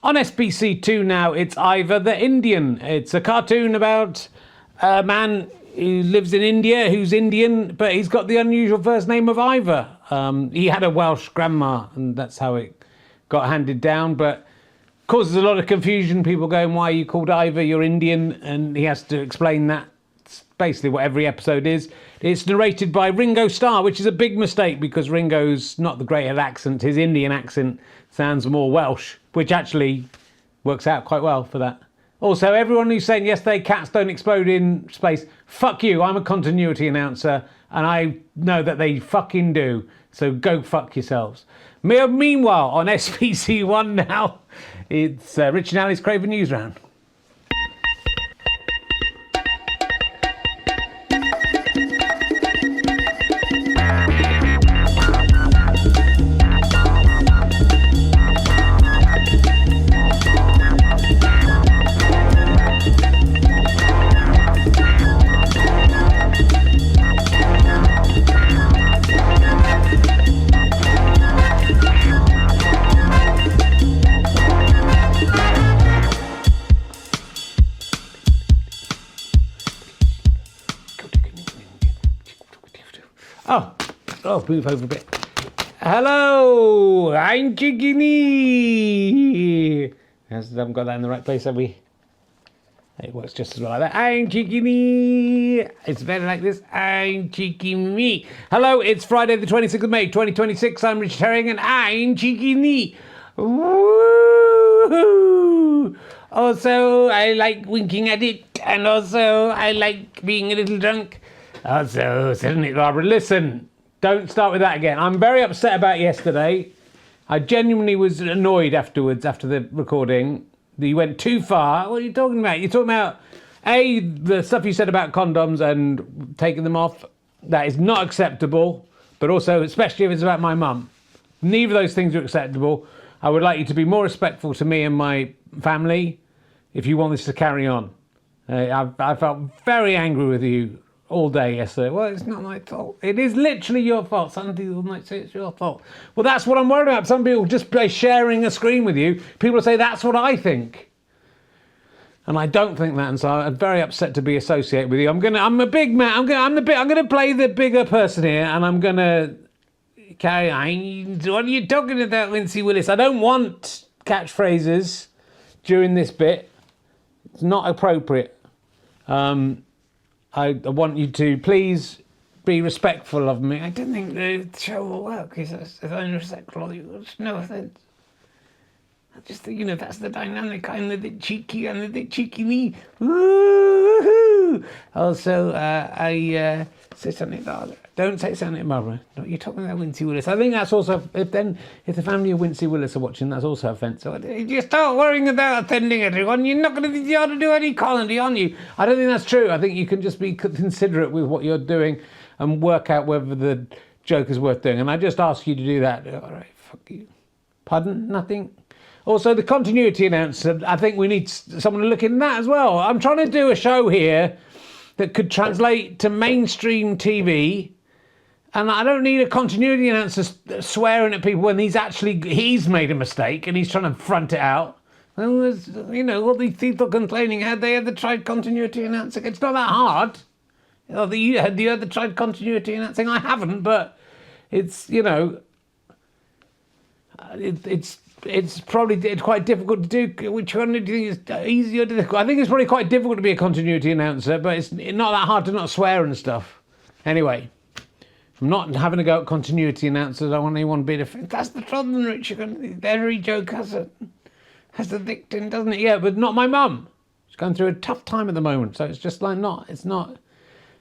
On SBC2 now, it's Ivor the Indian. It's a cartoon about a man who lives in India, who's Indian, but he's got the unusual first name of Ivor. He had a Welsh grandma, and that's how it got handed down, but causes a lot of confusion. People going, why are you called Ivor? You're Indian, and he has to explain that. It's basically what every episode is. It's narrated by Ringo Starr, which is a big mistake because Ringo's not the great at accent. His Indian accent sounds more Welsh, which actually works out quite well for that. Also, everyone who's saying yesterday cats don't explode in space, fuck you. I'm a continuity announcer, and I know that they fucking do. So go fuck yourselves. Meanwhile, on SPC1 now, it's Rich and Ali's Craven Newsround. Oh, move over a bit. Hello, I'm Chickeny. I haven't got that in the right place, have we? It works just as well like that. I'm Chickeny. It's better like this. I'm Chickeny. Hello, it's Friday the 26th of May, 2026. I'm Richard Herring and I'm Chickeny. Woo! Also, I like winking at it, and also I like being a little drunk. Also, isn't it, Barbara? Listen. Don't start with that again. I'm very upset about yesterday. I genuinely was annoyed afterwards, after the recording, that you went too far. What are you talking about? You're talking about, A, the stuff you said about condoms and taking them off. That is not acceptable. But also, especially if it's about my mum. Neither of those things are acceptable. I would like you to be more respectful to me and my family if you want this to carry on. I felt very angry with you all day yesterday. Well, it's not my fault. It is literally your fault. Some people might say it's your fault. Well, that's what I'm worried about. Some people just by sharing a screen with you, people say that's what I think. And I don't think that, and so I'm very upset to be associated with you. I'm a big man. I'm gonna play the bigger person here, and I'm gonna carry on. What are you talking about, Wincy Willis? I don't want catchphrases during this bit. It's not appropriate. I want you to please be respectful of me. I don't think the show will work if I'm respectful. No offence. I just think, that's the dynamic. I'm the bit cheeky, I'm the bit cheeky me. Woo-hoo! Also, I say something about it. Don't say something about it. No, you're talking about Wincy Willis. I think that's also, if the family of Wincy Willis are watching, that's also offensive. If you start worrying about offending everyone, you're not going to be able to do any comedy, aren't you? I don't think that's true. I think you can just be considerate with what you're doing and work out whether the joke is worth doing. And I just ask you to do that. All right, fuck you. Pardon? Nothing? Also, the continuity announcer, I think we need someone to look in that as well. I'm trying to do a show here that could translate to mainstream TV, and I don't need a continuity announcer swearing at people when he's made a mistake and he's trying to front it out. Well, all these people complaining, had they ever tried continuity announcing? It's not that hard. Have you ever tried continuity announcing? I haven't, but it's it's probably quite difficult to do. Which one do you think is easier to do? I think it's probably quite difficult to be a continuity announcer, but it's not that hard to not swear and stuff. Anyway, I'm not having a go at continuity announcers. I don't want anyone to be defensive. That's the problem, Richard. Every joke has a victim, doesn't it? Yeah, but not my mum. She's going through a tough time at the moment, so it's just like it's not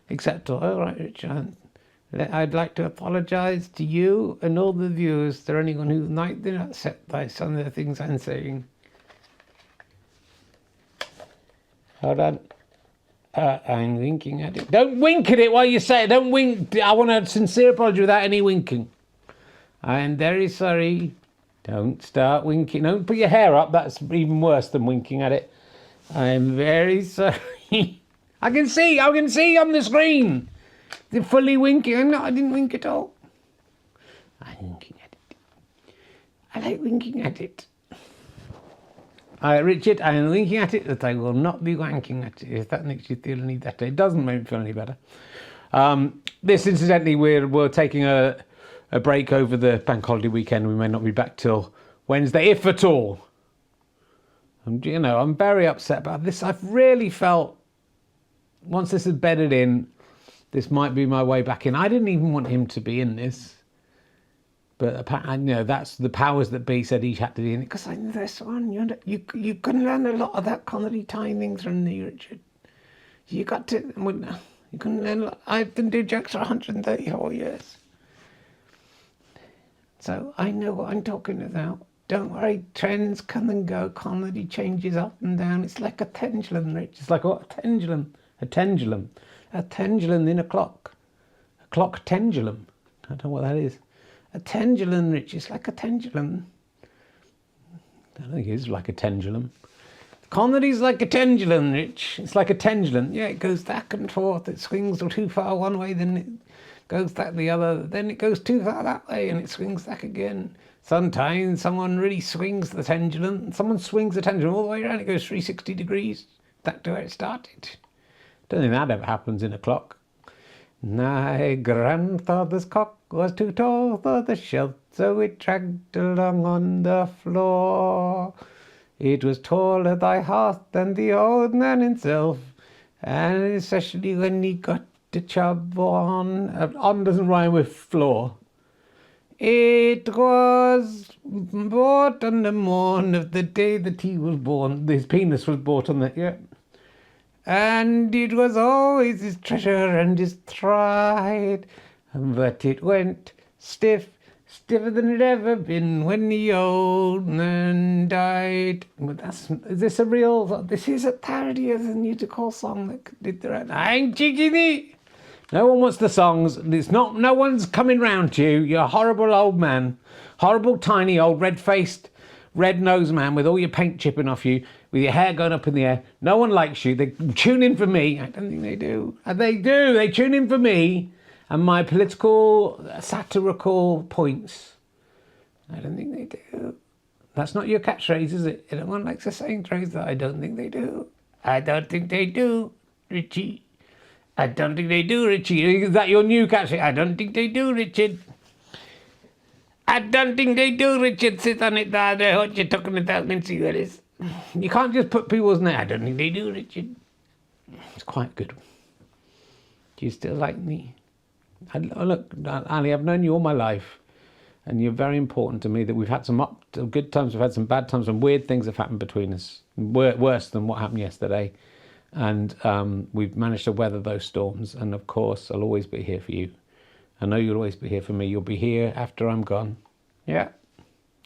acceptable. All right, Richard. I'd like to apologise to you and all the viewers, to anyone who might be upset by some of the things I'm saying. Hold on. I'm winking at it. Don't wink at it while you say it. Don't wink. I want a sincere apology without any winking. I am very sorry. Don't start winking. Don't put your hair up. That's even worse than winking at it. I am very sorry. I can see on the screen. They're fully winking. I didn't wink at all. I'm winking at it. I like winking at it. Richard, I am winking at it that I will not be wanking at it. If that makes you feel any better. It doesn't make me feel any better. This, incidentally, we're taking a break over the bank holiday weekend. We may not be back till Wednesday, if at all. And, I'm very upset about this. I've really felt, once this is bedded in, this might be my way back in. I didn't even want him to be in this. But that's the powers that be said he had to be in it. Because I know this one, you can learn a lot of that comedy timing from me, Richard. You can learn a lot. I've been doing jokes for 134 years. So I know what I'm talking about. Don't worry, trends come and go. Comedy changes up and down. It's like a pendulum, Rich. It's like what? A pendulum. A pendulum. A pendulum in a clock. A clock pendulum. I don't know what that is. A pendulum, Rich. It's like a pendulum. I don't think it is like a pendulum. Comedy's like a pendulum, Rich. It's like a pendulum. Yeah, it goes back and forth. It swings too far one way, then it goes back the other. Then it goes too far that way, and it swings back again. Sometimes someone really swings the pendulum. Someone swings the pendulum all the way around. It goes 360 degrees back to where it started. Don't think that ever happens in a clock. My grandfather's clock was too tall for the shelf, so it dragged along on the floor. It was taller thy hearth than the old man himself, and especially when he got the job on. On doesn't rhyme with floor. It was bought on the morn of the day that he was born. His penis was bought on that, yeah. And it was always his treasure and his pride, but it went stiffer than it ever been when the old man died. But this is a parody of the musical song that did the right. I'm jigging. No one wants the songs. No one's coming round to you. You're a horrible old man. Horrible, tiny, old, red-faced, red-nosed man with all your paint chipping off you, with your hair going up in the air. No one likes you. They tune in for me. I don't think they do. They do. They tune in for me and my political, satirical points. I don't think they do. That's not your catchphrase, is it? Everyone likes a saying phrase that I don't think they do. I don't think they do, Richie. I don't think they do, Richie. Is that your new catchphrase? I don't think they do, Richard. I don't think they do, Richard. Sit on it, Dad. I heard you talking about and see what it is. You can't just put people's name. I don't think they do, Richard. It's quite good. Do you still like me? Look, Ali, I've known you all my life, and you're very important to me. That we've had some good times, we've had some bad times, and weird things have happened between us. Worse than what happened yesterday. And we've managed to weather those storms. And of course, I'll always be here for you. I know you'll always be here for me. You'll be here after I'm gone. Yeah.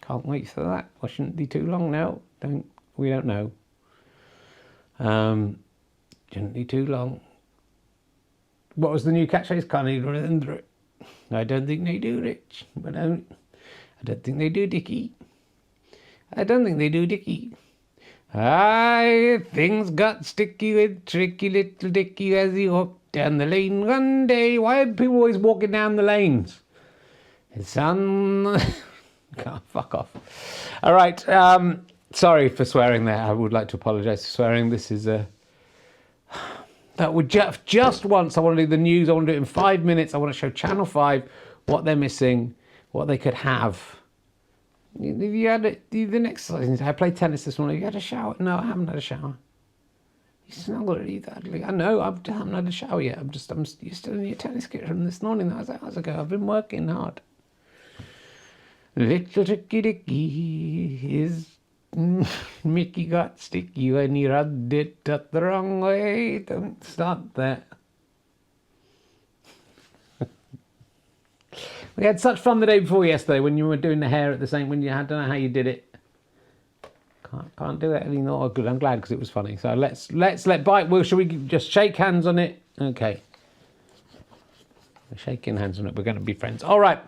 Can't wait for that. Or shouldn't be too long now. We don't know. Shouldn't be too long. What was the new catchphrase? Can't even remember it. I don't think they do, Rich. But I don't think they do, Dickie. I don't think they do, Dickie. Things got sticky with tricky little Dickie as he walked down the lane one day. Why are people always walking down the lanes? His son... fuck off. All right. Sorry for swearing there. I would like to apologise for swearing. This is that would just once. I want to do the news. I want to do it in 5 minutes. I want to show Channel 5 what they're missing, what they could have. You had the next. I played tennis this morning. You had a shower? No, I haven't had a shower. You smell really badly. I know. I haven't had a shower yet. You're still in your tennis kit from this morning. That was hours ago. I've been working hard. Little tricky dicky, his Mickey got sticky when he rubbed it up the wrong way. Don't start that. We had such fun the day before yesterday when you were doing the hair at the same, when you had, don't know how you did it. Can't do it anymore. Good, I'm glad because it was funny. So let's let bite. Well, shall we just shake hands on it? Okay. We're shaking hands on it. We're going to be friends. All right.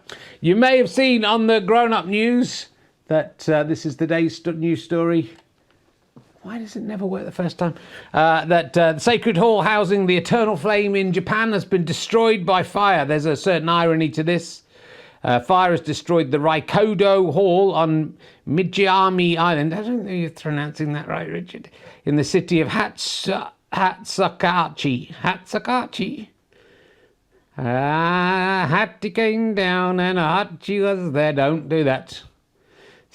You may have seen on the grown-up news that this is the day's news story. Why does it never work the first time? That the sacred hall housing the eternal flame in Japan has been destroyed by fire. There's a certain irony to this. Fire has destroyed the Raikodo Hall on Mijiami Island. I don't know if you're pronouncing that right, Richard. In the city of Hatsakachi. Hatsakachi. Hattie came down and Hachi was there. Don't do that.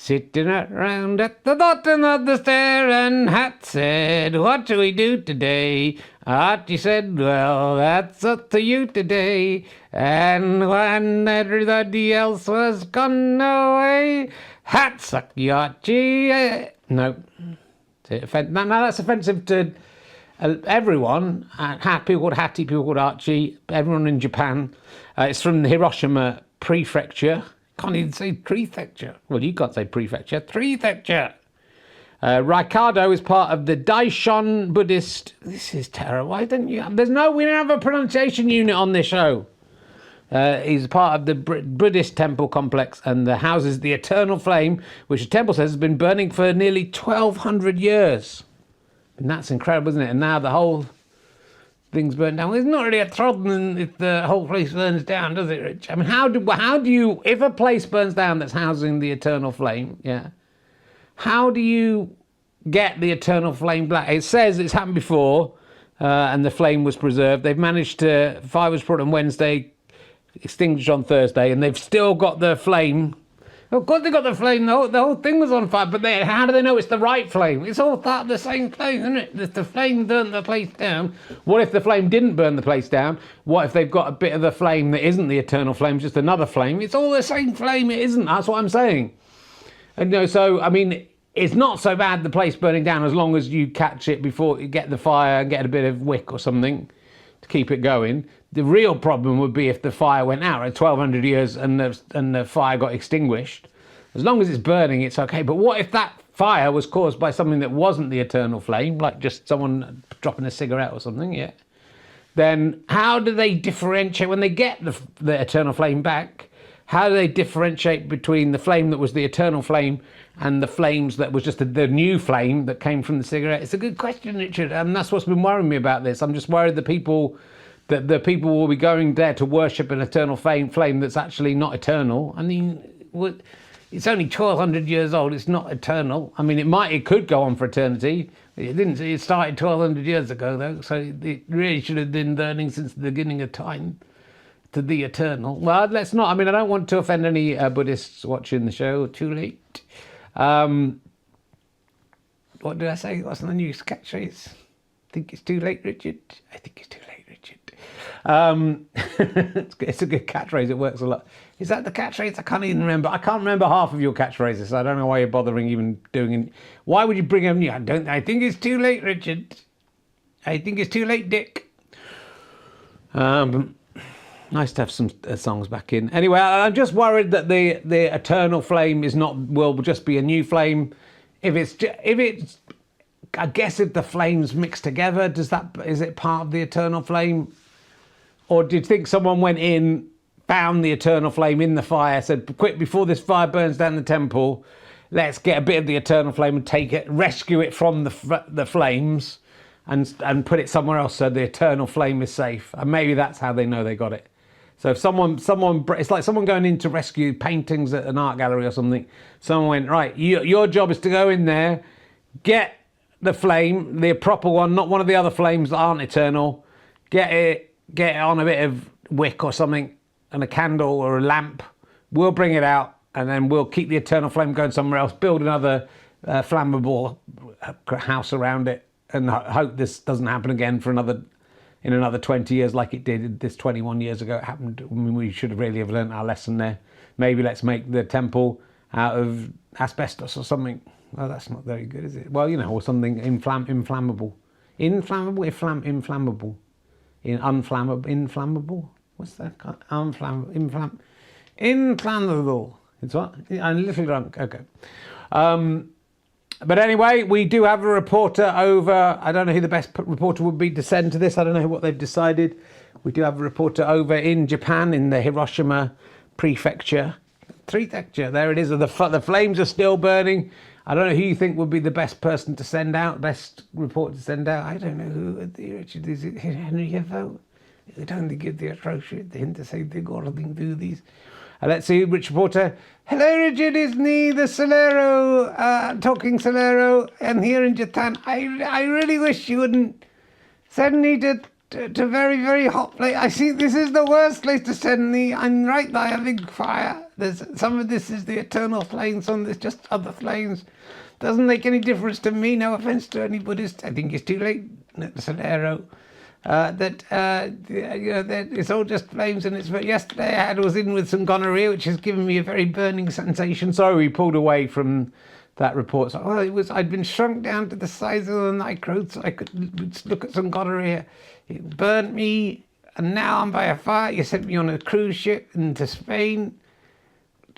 Sitting around at the bottom of the stair, and Hat said, "What do we do today?" Archie said, "Well, that's up to you today." And when everybody else was gone away, Hat sucked Archie. No. Now that's offensive to everyone. People called Hattie, people called Archie, everyone in Japan. It's from the Hiroshima Prefecture. Can't even say prefecture. Well, you can't say prefecture. Prefecture. Raikado is part of the Daishin Buddhist. This is terrible. Why don't you? We don't have a pronunciation unit on this show. He's part of the Buddhist Temple complex and houses the eternal flame, which the temple says has been burning for nearly 1,200 years. And that's incredible, isn't it? And now the whole things burn down. Well, it's not really a problem if the whole place burns down, does it, Rich? I mean, how do you, if a place burns down that's housing the eternal flame, yeah, how do you get the eternal flame back? It says it's happened before, and the flame was preserved. They've managed to, fire was brought on Wednesday, extinguished on Thursday, and they've still got the flame. Of course they got the flame, the whole thing was on fire, but how do they know it's the right flame? It's all part of the same flame, isn't it? If the flame burnt the place down, what if the flame didn't burn the place down? What if they've got a bit of the flame that isn't the eternal flame, just another flame? It's all the same flame, it isn't, that's what I'm saying. And so, I mean, it's not so bad the place burning down as long as you catch it before you get the fire and get a bit of wick or something to keep it going. The real problem would be if the fire went out at 1,200 years and the fire got extinguished. As long as it's burning, it's okay. But what if that fire was caused by something that wasn't the eternal flame, like just someone dropping a cigarette or something, yeah? Then how do they differentiate, when they get the eternal flame back, how do they differentiate between the flame that was the eternal flame and the flames that was just the new flame that came from the cigarette? It's a good question, Richard, and that's what's been worrying me about this. I'm just worried that the people will be going there to worship an eternal flame that's actually not eternal. I mean, it's only 1,200 years old. It's not eternal. I mean, it could go on for eternity. It didn't. It started 1,200 years ago, though. So it really should have been burning since the beginning of time to the eternal. Well, let's not. I mean, I don't want to offend any Buddhists watching the show. Too late. What did I say? What's the news catchphrase? I think it's too late, Richard. I think it's too late, Richard. It's a good catchphrase. It works a lot. Is that the catchphrase? I can't even remember. I can't remember half of your catchphrases. So I don't know why you're bothering even doing it. Why would you bring them new? I think it's too late, Richard. I think it's too late, Dick. Nice to have some songs back in. Anyway, I'm just worried that the eternal flame will just be a new flame. If it's I guess if the flames mix together, is it part of the eternal flame? Or do you think someone went in, found the eternal flame in the fire, said, quick, before this fire burns down the temple, let's get a bit of the eternal flame and take it, rescue it from the flames and put it somewhere else so the eternal flame is safe. And maybe that's how they know they got it. So if someone, it's like someone going in to rescue paintings at an art gallery or something. Someone went, right, your job is to go in there, get the flame, the proper one, not one of the other flames that aren't eternal, get it on a bit of wick or something and a candle or a lamp. We'll bring it out and then we'll keep the eternal flame going somewhere else, build another flammable house around it and hope this doesn't happen again in another 20 years like it did this 21 years ago. It happened. I mean, we should really have learned our lesson there. Maybe let's make the temple out of asbestos or something. Well, that's not very good, is it? Well, or something inflammable. Inflammable. Inflammable. What's that? Inflammable. It's what? I'm a little drunk. Okay. But anyway, we do have a reporter over. I don't know who the best reporter would be to send to this. I don't know what they've decided. We do have a reporter over in Japan, in the Hiroshima Prefecture. There it is. The flames are still burning. I don't know who you think would be the best person to send out, best reporter to send out. I don't know who. Richard, is it Henry Yefo? They don't give the atrocious hint to say they got to do these. Let's see, rich reporter. Hello, Richard, it's me, the Solero, talking Solero, and here in Japan. I really wish you wouldn't send me to very, very hot place. I think this is the worst place to send me. I'm right by a big fire. Some of this is the eternal flames, some of this just other flames. Doesn't make any difference to me, no offense to any Buddhist. I think it's too late, Solero. That it's all just flames, and it's. But yesterday I was in with some gonorrhea, which has given me a very burning sensation. So he pulled away from that report. So, well, I'd been shrunk down to the size of a microbe, so I could look at some gonorrhea. It burnt me, and now I'm by a fire. You sent me on a cruise ship into Spain.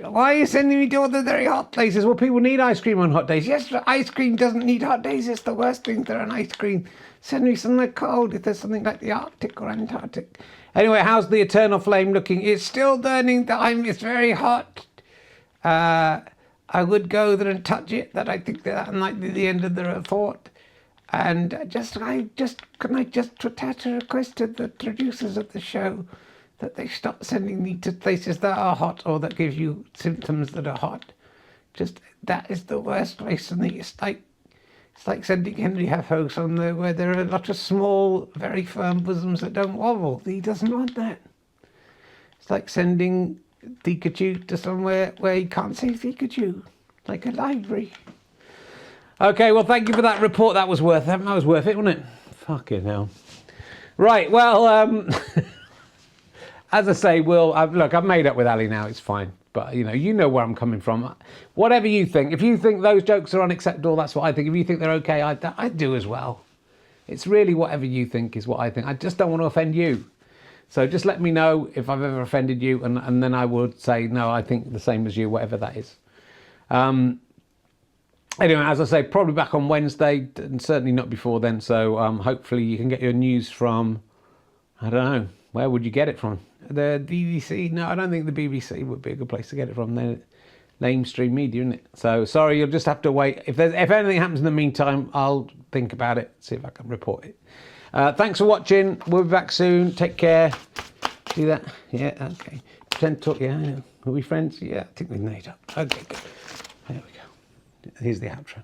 Why are you sending me to all the very hot places? Well, people need ice cream on hot days. Yes, but ice cream doesn't need hot days. It's the worst thing to an ice cream. Send me somewhere cold if there's something like the Arctic or Antarctic. Anyway, how's the eternal flame looking? It's still burning. It's very hot. I would go there and touch it. That I think that might be the end of the report. And can I just attach a request to the producers of the show that they stop sending me to places that are hot or that give you symptoms that are hot. That is the worst place for me. It's like sending Henry Hefo somewhere where there are a lot of small, very firm bosoms that don't wobble. He doesn't want that. It's like sending Pikachu to somewhere where he can't say Pikachu, like a library. Okay, well, thank you for that report. That was worth it. That was worth it, wasn't it? Fucking hell. Right, well, as I say, look, I've made up with Ali now. It's fine. But, you know where I'm coming from. Whatever you think. If you think those jokes are unacceptable, that's what I think. If you think they're okay, I do as well. It's really whatever you think is what I think. I just don't want to offend you. So just let me know if I've ever offended you, and then I would say, no, I think the same as you, whatever that is. Anyway, as I say, probably back on Wednesday, and certainly not before then. So hopefully you can get your news from, I don't know, where would you get it from? The BBC? No, I don't think the BBC would be a good place to get it from. They're lamestream media, isn't it? So sorry, you'll just have to wait. If anything happens in the meantime, I'll think about it, see if I can report it. Thanks for watching. We'll be back soon. Take care. See that? Yeah, okay. Pretend to talk, yeah. Are we friends? Yeah, I think we've made up. Okay, good. There we go. Here's the outro.